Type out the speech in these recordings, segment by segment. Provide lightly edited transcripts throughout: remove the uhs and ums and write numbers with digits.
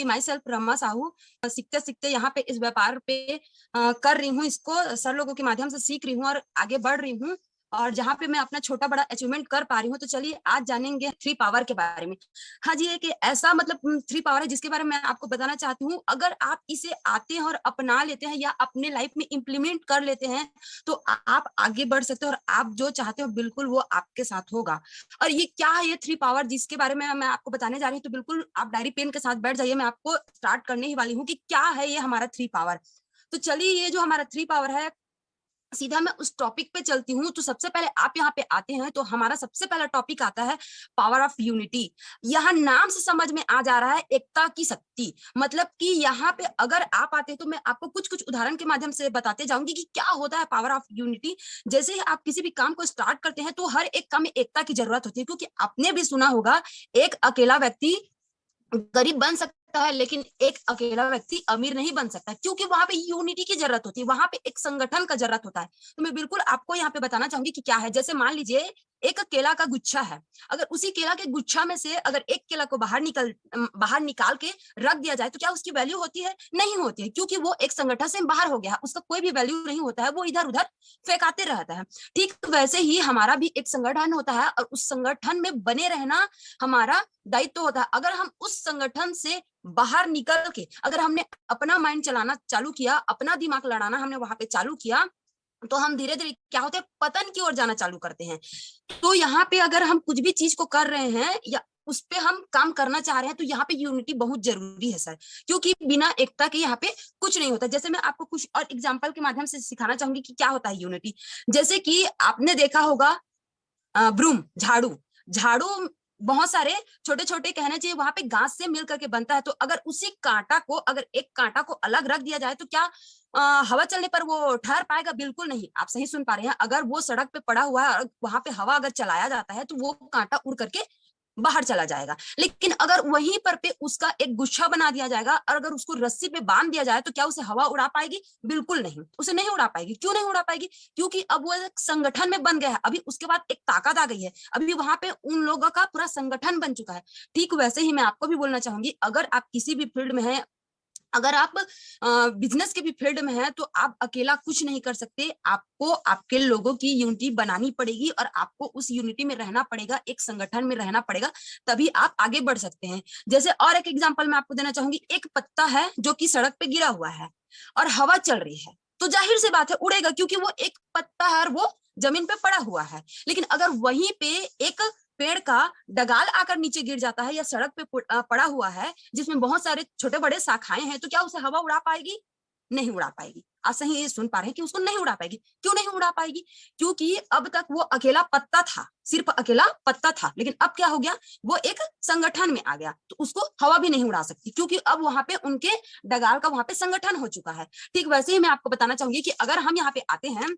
जी, myself Rama Sahu. सीखते सीखते यहाँ पे इस व्यापार पे कर रही हूँ, इसको सर लोगों के माध्यम से सीख रही हूँ और आगे बढ़ रही हूँ, और जहाँ पे मैं अपना छोटा बड़ा अचीवमेंट कर पा रही हूँ। तो चलिए आज जानेंगे थ्री पावर के बारे में। हाँ जी, एक ऐसा मतलब थ्री पावर है जिसके बारे में मैं आपको बताना चाहती हूँ। अगर आप इसे आते हैं और अपना लेते हैं या अपने लाइफ में इम्प्लीमेंट कर लेते हैं तो आप आगे बढ़ सकते हो और आप जो चाहते हो बिल्कुल वो आपके साथ होगा। और ये क्या है, ये थ्री पावर जिसके बारे में मैं आपको बताने जा रही हूँ, तो बिल्कुल आप डायरी पेन के साथ बैठ जाइए। मैं आपको स्टार्ट करने ही वाली हूँ कि क्या है ये हमारा थ्री पावर। तो चलिए, ये जो हमारा थ्री पावर है, सीधा मैं उस टॉपिक पे चलती हूँ। तो सबसे पहले आप यहाँ पे आते हैं तो हमारा सबसे पहला टॉपिक आता है पावर ऑफ यूनिटी। यहाँ नाम से समझ में आ जा रहा है एकता की शक्ति। मतलब कि यहाँ पे अगर आप आते हैं तो मैं आपको कुछ कुछ उदाहरण के माध्यम से बताते जाऊंगी कि क्या होता है पावर ऑफ यूनिटी। जैसे ही आप किसी भी काम को स्टार्ट करते हैं तो हर एक काम में एकता की जरूरत होती है, क्योंकि आपने भी सुना होगा एक अकेला व्यक्ति गरीब बन सकता है लेकिन एक अकेला व्यक्ति अमीर नहीं बन सकता, क्योंकि वहां पे यूनिटी की जरूरत होती है, वहां पे एक संगठन का जरूरत होता है। तो मैं बिल्कुल आपको यहाँ पे बताना चाहूंगी कि क्या है। जैसे मान लीजिए एक केला का गुच्छा है, अगर उसी केला के गुच्छा में से अगर एक केला को बाहर निकाल के रख दिया जाए तो क्या उसकी वैल्यू होती है? नहीं होती है, क्योंकि वो एक संगठन से बाहर हो गया, उसका कोई भी वैल्यू नहीं होता है, वो इधर उधर फेंकाते रहता है। ठीक वैसे ही हमारा भी एक संगठन होता है और उस संगठन में बने रहना हमारा दायित्व होता है। अगर हम उस संगठन से बाहर निकल के अगर हमने अपना माइंड चलाना चालू किया, अपना दिमाग लड़ाना हमने वहां पे चालू किया, तो हम धीरे धीरे क्या होते हैं, पतन की ओर जाना चालू करते हैं। तो यहाँ पे अगर हम कुछ भी चीज को कर रहे हैं या उस पे हम काम करना चाह रहे हैं तो यहाँ पे यूनिटी बहुत जरूरी है सर, क्योंकि बिना एकता के यहाँ पे कुछ नहीं होता। जैसे मैं आपको कुछ और एग्जांपल के माध्यम से सिखाना चाहूंगी कि क्या होता है यूनिटी। जैसे कि आपने देखा होगा ब्रूम, झाड़ू। झाड़ू बहुत सारे छोटे छोटे कहना चाहिए वहां पे घास से मिल करके बनता है। तो अगर उसी कांटा को, अगर एक कांटा को अलग रख दिया जाए तो क्या हवा चलने पर वो ठहर पाएगा? बिल्कुल नहीं। आप सही सुन पा रहे हैं, अगर वो सड़क पे पड़ा हुआ है और वहां पे हवा अगर चलाया जाता है तो वो कांटा उड़ करके बाहर चला जाएगा। लेकिन अगर वहीं पर पे उसका एक गुच्छा बना दिया जाएगा और अगर उसको रस्सी पे बांध दिया जाए तो क्या उसे हवा उड़ा पाएगी? बिल्कुल नहीं, उसे नहीं उड़ा पाएगी। क्यों नहीं उड़ा पाएगी? क्योंकि अब वो एक संगठन में बन गया है, अभी उसके बाद एक ताकत आ गई है, अभी वहां पे उन लोगों का पूरा संगठन बन चुका है। ठीक वैसे ही मैं आपको भी बोलना चाहूंगी, अगर आप किसी भी फील्ड में हैं, अगर आप बिजनेस के भी फील्ड में हैं, तो आप अकेला कुछ नहीं कर सकते। आपको आपके लोगों की यूनिटी बनानी पड़ेगी और आपको उस यूनिटी में रहना पड़ेगा, एक संगठन में रहना पड़ेगा, तभी आप आगे बढ़ सकते हैं। जैसे और एक एग्जांपल मैं आपको देना चाहूंगी, एक पत्ता है जो कि सड़क पे गिरा हुआ है और हवा चल रही है, तो जाहिर सी बात है उड़ेगा, क्योंकि वो एक पत्ता है और वो जमीन पे पड़ा हुआ है। लेकिन अगर वहीं पे एक पेड़ का डगाल आकर नीचे गिर जाता है या सड़क पे पड़ा हुआ है जिसमें बहुत सारे छोटे बड़े शाखाएं हैं, तो क्या उसे हवा उड़ा पाएगी? नहीं उड़ा पाएगी। आप सही ये सुन पा रहे हैं कि उसको नहीं उड़ा पाएगी। क्यों नहीं उड़ा पाएगी? क्योंकि अब तक वो अकेला पत्ता था, सिर्फ अकेला पत्ता था, लेकिन अब क्या हो गया, वो एक संगठन में आ गया, तो उसको हवा भी नहीं उड़ा सकती, क्योंकि अब वहां पे उनके डगाल का वहां पे संगठन हो चुका है। ठीक वैसे ही मैं आपको बताना चाहूंगी कि अगर हम यहाँ पे आते हैं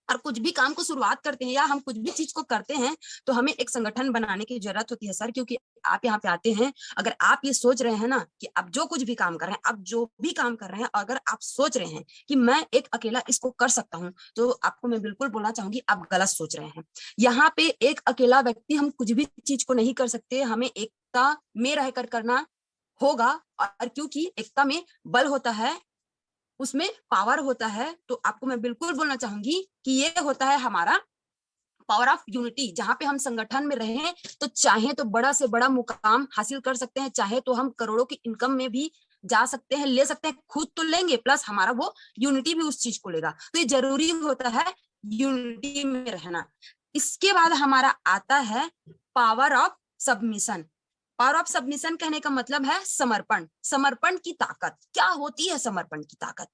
और कुछ भी काम को शुरुआत करते हैं या हम कुछ भी चीज को करते हैं तो हमें एक संगठन बनाने की जरूरत होती है सर। क्योंकि आप यहाँ पे आते हैं, अगर आप ये सोच रहे हैं ना कि आप जो कुछ भी काम कर रहे हैं, आप जो भी काम कर रहे हैं, अगर आप सोच रहे हैं कि मैं एक अकेला इसको कर सकता हूँ, तो आपको मैं बिल्कुल बोलना चाहूंगी आप गलत सोच रहे हैं। यहाँ पे एक अकेला व्यक्ति हम कुछ भी चीज को नहीं कर सकते, हमें एकता में रहकर करना होगा। और क्योंकि एकता में बल होता है, उसमें पावर होता है, तो आपको मैं बिल्कुल बोलना चाहूंगी कि ये होता है हमारा पावर ऑफ यूनिटी। जहां पे हम संगठन में रहें तो चाहे तो बड़ा से बड़ा मुकाम हासिल कर सकते हैं, चाहे तो हम करोड़ों की इनकम में भी जा सकते हैं, ले सकते हैं, खुद तो लेंगे प्लस हमारा वो यूनिटी भी उस चीज को लेगा। तो ये जरूरी होता है यूनिटी में रहना। इसके बाद हमारा आता है power of submission. Power of submission कहने का मतलब है समर्पण। समर्पण की ताकत क्या होती है? समर्पण की ताकत,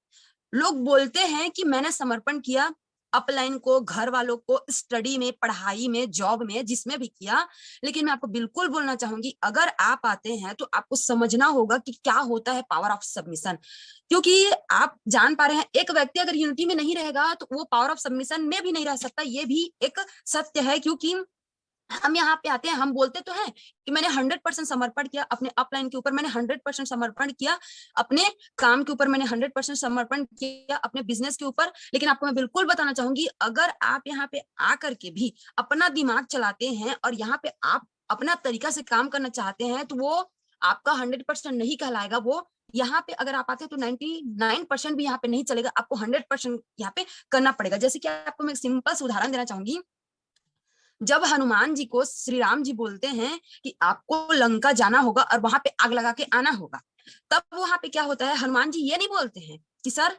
लोग बोलते हैं कि मैंने समर्पण किया अपलाइन को, घर वालों को, स्टडी में, पढ़ाई में, जॉब में, जिसमें भी किया। लेकिन मैं आपको बिल्कुल बोलना चाहूंगी, अगर आप आते हैं तो आपको समझना होगा कि क्या होता है पावर ऑफ सबमिशन। क्योंकि आप जान पा रहे हैं, एक व्यक्ति अगर यूनिटी में नहीं रहेगा तो वो पावर ऑफ सबमिशन में भी नहीं रह सकता। ये भी एक सत्य है। क्योंकि हम यहाँ पे आते हैं, हम बोलते तो हैं कि मैंने 100% समर्पण किया अपने अपलाइन के ऊपर, मैंने 100% समर्पण किया अपने काम के ऊपर, मैंने 100% समर्पण किया अपने बिजनेस के ऊपर। लेकिन आपको मैं बिल्कुल बताना चाहूंगी, अगर आप यहाँ पे आकर के भी अपना दिमाग चलाते हैं और यहाँ पे आप अपना तरीका से काम करना चाहते हैं, तो वो आपका 100% नहीं कहलाएगा वो। यहाँ पे अगर आप आते हैं तो 99% भी यहाँ पे नहीं चलेगा, आपको 100% यहाँ पे करना पड़ेगा। जैसे कि आपको मैं सिंपल से उदाहरण देना चाहूंगी, जब हनुमान जी को श्री राम जी बोलते हैं कि आपको लंका जाना होगा और वहां पे आग लगा के आना होगा, तब वहां पे क्या होता है, हनुमान जी ये नहीं बोलते हैं कि सर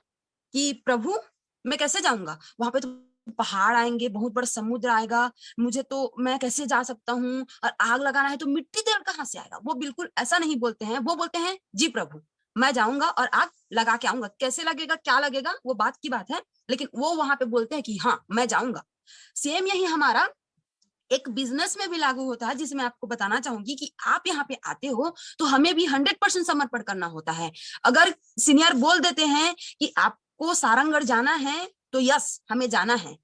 कि प्रभु मैं कैसे जाऊंगा, वहां पे तो पहाड़ आएंगे, बहुत बड़ा समुद्र आएगा, मुझे तो मैं कैसे जा सकता हूँ, और आग लगाना है तो मिट्टी तेल कहाँ से आएगा। वो बिल्कुल ऐसा नहीं बोलते हैं, वो बोलते हैं जी प्रभु मैं जाऊंगा और आग लगा के आऊंगा, कैसे लगेगा क्या लगेगा वो बात की बात है, लेकिन वो वहां पे बोलते हैं कि हाँ मैं जाऊंगा। सेम यही हमारा एक बिजनेस में भी लागू होता है, जिसमें आपको बताना चाहूंगी कि आप यहाँ पे आते हो तो हमें भी 100% समर्पण करना होता है। अगर सीनियर बोल देते हैं कि आपको सारंगगढ़ जाना है तो यस हमें जाना है,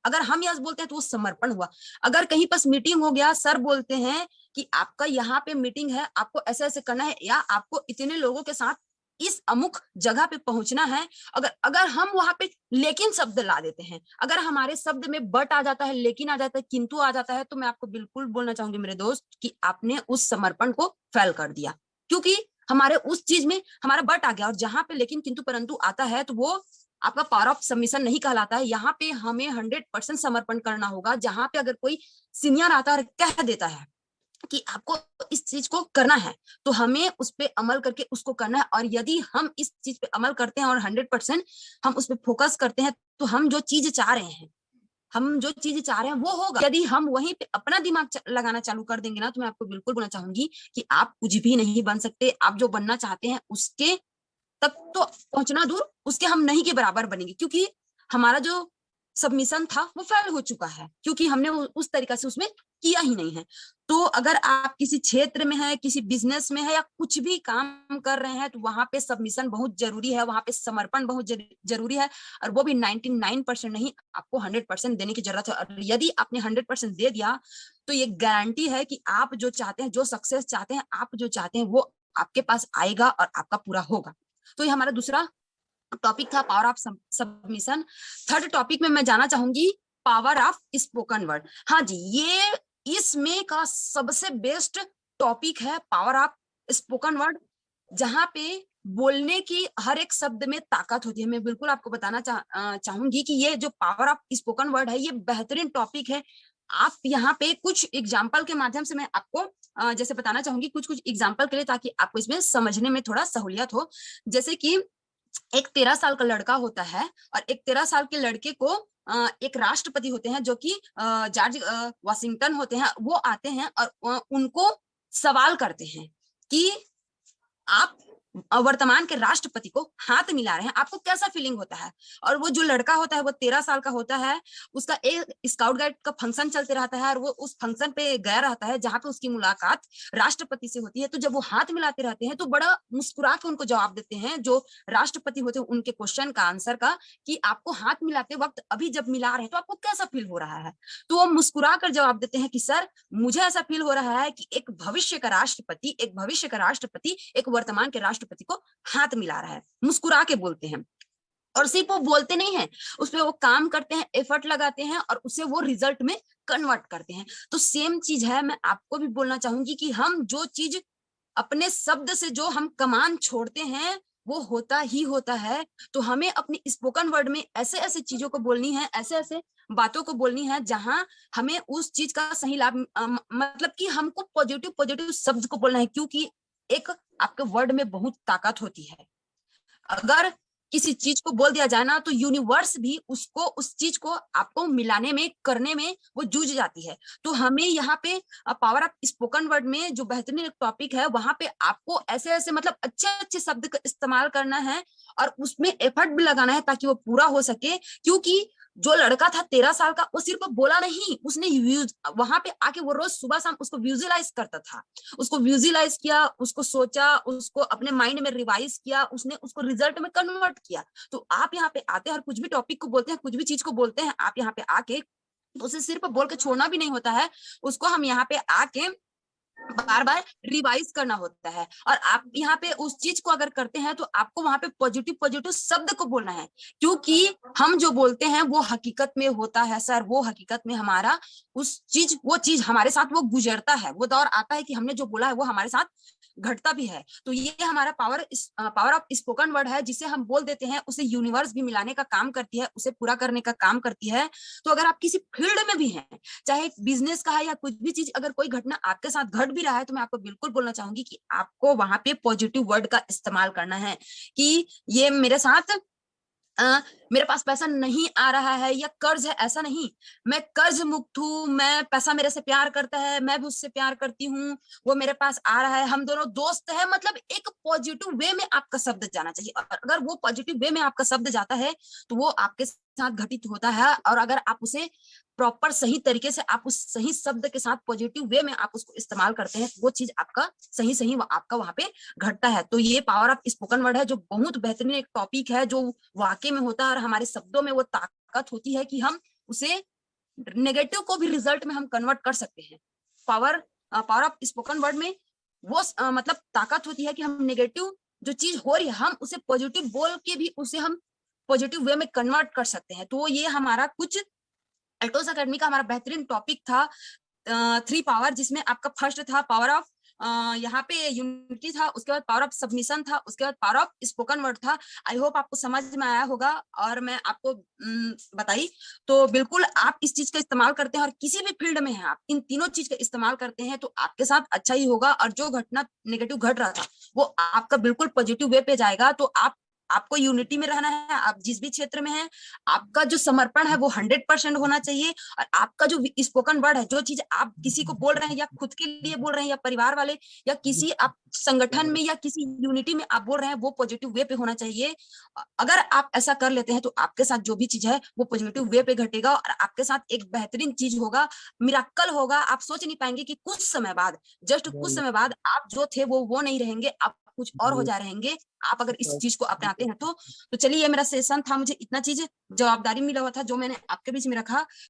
अगर हम यस बोलते हैं तो वो समर्पण हुआ। अगर कहीं पर मीटिंग हो गया, सर बोलते हैं कि आपका यहाँ पे मीटिंग है, आपको ऐसे ऐसे करना है, या आपको इतने लोगों के साथ इस अमुक जगह पे पहुंचना है, अगर अगर हम वहां पे लेकिन शब्द ला देते हैं, अगर हमारे शब्द में बट आ जाता है, लेकिन आ जाता है, किंतु आ जाता है, तो मैं आपको बिल्कुल बोलना चाहूंगी मेरे दोस्त कि आपने उस समर्पण को फेल कर दिया, क्योंकि हमारे उस चीज में हमारा बट आ गया। और जहां पे लेकिन किंतु परंतु आता है तो वो आपका पावर ऑफ सबमिशन नहीं कहलाता है। यहाँ पे हमें 100% समर्पण करना होगा। जहां पे अगर कोई सीनियर आता है और कह देता है कि आपको इस चीज को करना है, तो हमें उस पर अमल करके उसको करना है। और यदि हम इस चीज पे अमल करते हैं और 100% हम उस पर फोकस करते हैं, तो हम जो चीज चाह रहे हैं, हम जो चीज चाह रहे हैं वो होगा। यदि हम वहीं पे अपना दिमाग लगाना चालू कर देंगे ना, तो मैं आपको बिल्कुल बोलना चाहूंगी कि आप कुछ भी नहीं बन सकते। आप जो बनना चाहते हैं उसके तक तो पहुंचना दूर, उसके हम नहीं के बराबर बनेंगे, क्योंकि हमारा जो सबमिशन था वो फेल हो चुका है, क्योंकि हमने उस तरीका से उसमें किया ही नहीं है। तो अगर आप किसी क्षेत्र में है, किसी बिजनेस में है, या कुछ भी काम कर रहे हैं, तो वहां पे सबमिशन बहुत जरूरी है, वहां पे समर्पण बहुत जरूरी है। और वो भी 99% नहीं, आपको 100% देने की जरूरत है। और यदि आपने 100% दे दिया, तो ये गारंटी है कि आप जो चाहते हैं, जो सक्सेस चाहते हैं, आप जो चाहते हैं, वो आपके पास आएगा और आपका पूरा होगा। तो ये हमारा दूसरा टॉपिक था, power of submission. Third topic में मैं जाना चाहूंगी पावर ऑफ स्पोकन वर्ड। हाँ जी, ये इसमें का सबसे बेस्ट टॉपिक है पावर ऑफ स्पोकन वर्ड, जहां पे बोलने की हर एक शब्द में ताकत होती है। मैं बिल्कुल आपको बताना चाहूंगी कि ये जो पावर ऑफ स्पोकन वर्ड है, ये बेहतरीन टॉपिक है। आप यहाँ पे कुछ एग्जाम्पल के माध्यम से मैं आपको जैसे बताना चाहूंगी, कुछ कुछ एग्जाम्पल के लिए, ताकि आपको इसमें समझने में थोड़ा सहूलियत हो। जैसे कि एक 13 साल का लड़का होता है, और एक 13 साल के लड़के को एक राष्ट्रपति होते हैं जो कि जॉर्ज वाशिंगटन होते हैं, वो आते हैं और उनको सवाल करते हैं कि आप वर्तमान के राष्ट्रपति को हाथ मिला रहे हैं, आपको कैसा फीलिंग होता है। और वो जो लड़का होता है वो 13 साल का होता है, उसका एक स्काउट गाइड का फंक्शन चलते रहता है, और वो उस फंक्शन पे गया रहता है जहां पे उसकी मुलाकात राष्ट्रपति से होती है। तो जब वो हाथ मिलाते रहते हैं तो बड़ा मुस्कुरा के उनको जवाब देते हैं जो राष्ट्रपति होते हैं, उनके क्वेश्चन का आंसर का, कि आपको हाथ मिलाते वक्त अभी जब मिला रहे हैं तो आपको कैसा फील हो रहा है। तो वो मुस्कुरा कर जवाब देते हैं कि सर मुझे ऐसा फील हो रहा है कि एक भविष्य का राष्ट्रपति एक वर्तमान के राष्ट्रपति को हाथ मिला रहा है। मुस्कुरा के बोलते हैं, और सिर्फ वो बोलते नहीं है, उसपे वो काम करते हैं, एफर्ट लगाते हैं, और उसे वो रिजल्ट में कन्वर्ट करते हैं। तो सेम चीज है, मैं आपको भी बोलना चाहूंगी कि हम जो चीज अपने शब्द से जो हम कमांड छोड़ते हैं वो होता ही होता है। तो हमें अपनी स्पोकन वर्ड में ऐसे ऐसे चीजों को बोलनी है, ऐसे ऐसे बातों को बोलनी है, जहां हमें उस चीज का सही लाभ मतलब कि हमको पॉजिटिव पॉजिटिव शब्द को बोलना है, क्योंकि एक आपके वर्ड में बहुत ताकत होती है। अगर किसी चीज को बोल दिया जाए ना, तो यूनिवर्स भी उसको उस चीज को आपको मिलाने में करने में वो जूझ जाती है। तो हमें यहाँ पे पावर ऑफ स्पोकन वर्ड में जो बेहतरीन एक टॉपिक है, वहां पे आपको ऐसे ऐसे मतलब अच्छे अच्छे शब्द का इस्तेमाल करना है, और उसमें एफर्ट भी लगाना है ताकि वो पूरा हो सके। क्योंकि जो लड़का था 13 साल का, वो सिर्फ बोला नहीं, उसने वहां पे आके वो रोज सुबह शाम उसको विजुअलाइज करता था, उसको विजुअलाइज किया, उसको सोचा, उसको अपने माइंड में रिवाइज किया, उसने उसको रिजल्ट में कन्वर्ट किया। तो आप यहाँ पे आते हैं और कुछ भी टॉपिक को बोलते हैं, कुछ भी चीज को बोलते हैं, आप यहाँ पे आके तो उसे सिर्फ बोल के छोड़ना भी नहीं होता है, उसको हम यहाँ पे आके बार बार रिवाइज करना होता है। और आप यहाँ पे उस चीज को अगर करते हैं तो आपको वहां पे पॉजिटिव पॉजिटिव शब्द को बोलना है, क्योंकि हम जो बोलते हैं वो हकीकत में होता है सर, वो हकीकत में हमारा वो चीज हमारे साथ वो गुजरता है, वो दौर आता है कि हमने जो बोला है वो हमारे साथ घटता भी है। तो ये हमारा पावर ऑफ स्पोकन वर्ड है, जिसे हम बोल देते हैं, उसे यूनिवर्स भी मिलाने का काम करती है, उसे पूरा करने का काम करती है। तो अगर आप किसी फील्ड में भी हैं, चाहे बिजनेस का है या कुछ भी चीज, अगर कोई घटना आपके साथ घट भी रहा है, तो मैं आपको बिल्कुल बोलना चाहूंगी कि आपको वहां पे पॉजिटिव वर्ड का इस्तेमाल करना है कि ये मेरे साथ मेरे पास पैसा नहीं आ रहा है या कर्ज है, ऐसा नहीं, मैं कर्ज मुक्त हूँ, मैं पैसा मेरे से प्यार करता है, मैं भी उससे प्यार करती हूँ, वो मेरे पास आ रहा है, हम दोनों दोस्त हैं। मतलब एक पॉजिटिव वे में आपका शब्द जाना चाहिए, और अगर वो पॉजिटिव वे में आपका शब्द जाता है तो वो आपके साथ घटित होता है। और अगर आप उसे प्रॉपर सही तरीके से, आप उस सही शब्द के साथ पॉजिटिव वे में आप उसको इस्तेमाल करते हैं, वो चीज आपका सही सही आपका वहां पे घटता है। तो ये पावर ऑफ स्पोकन वर्ड है, जो बहुत बेहतरीन एक टॉपिक है, जो वाकई में होता है, और हमारे शब्दों में वो ताकत होती है कि हम उसे नेगेटिव को भी रिजल्ट में हम कन्वर्ट कर सकते हैं। पावर ऑफ स्पोकन वर्ड में वो मतलब ताकत होती है कि हम नेगेटिव जो चीज हो रही है, हम उसे पॉजिटिव बोल के भी उसे हम पॉजिटिव वे में कन्वर्ट कर सकते हैं। तो ये हमारा कुछ एल्टोस अकेडमी का हमारा बेहतरीन टॉपिक था, 3 पावर, जिसमें आपका फर्स्ट था पावर ऑफ यहाँ पे यूनिटी था, उसके बाद पावर ऑफ सबमिशन था, उसके बाद पावर ऑफ स्पोकन वर्ड था। आई होप आपको समझ में आया होगा और मैं आपको बताई। तो बिल्कुल आप इस चीज का इस्तेमाल करते हैं, और किसी भी फील्ड में है आप इन तीनों चीज का इस्तेमाल करते हैं तो आपके साथ अच्छा ही होगा, और जो घटना नेगेटिव घट रहा था वो आपका बिल्कुल पॉजिटिव वे पे जाएगा। तो आपको यूनिटी में रहना है, आप जिस भी क्षेत्र में हैं, आपका जो समर्पण है वो 100% होना चाहिए। और आपका जो स्पोकन वर्ड है, जो चीज आप किसी को बोल रहे हैं, या खुद के लिए बोल रहे हैं, या परिवार वाले, या किसी आप संगठन में या किसी यूनिटी में आप बोल रहे हैं, वो पॉजिटिव वे पे होना चाहिए। अगर आप ऐसा कर लेते हैं तो आपके साथ जो भी चीज है वो पॉजिटिव वे पे घटेगा, और आपके साथ एक बेहतरीन चीज होगा, मिराकल होगा। आप सोच नहीं पाएंगे कि कुछ समय बाद, जस्ट कुछ समय बाद, आप जो थे वो नहीं रहेंगे, आप कुछ और हो जा रहेंगे, आप अगर इस चीज को अपनाते हैं तो। चलिए, ये मेरा सेशन था, मुझे इतना चीज जवाबदारी मिला हुआ था जो मैंने आपके बीच में रखा।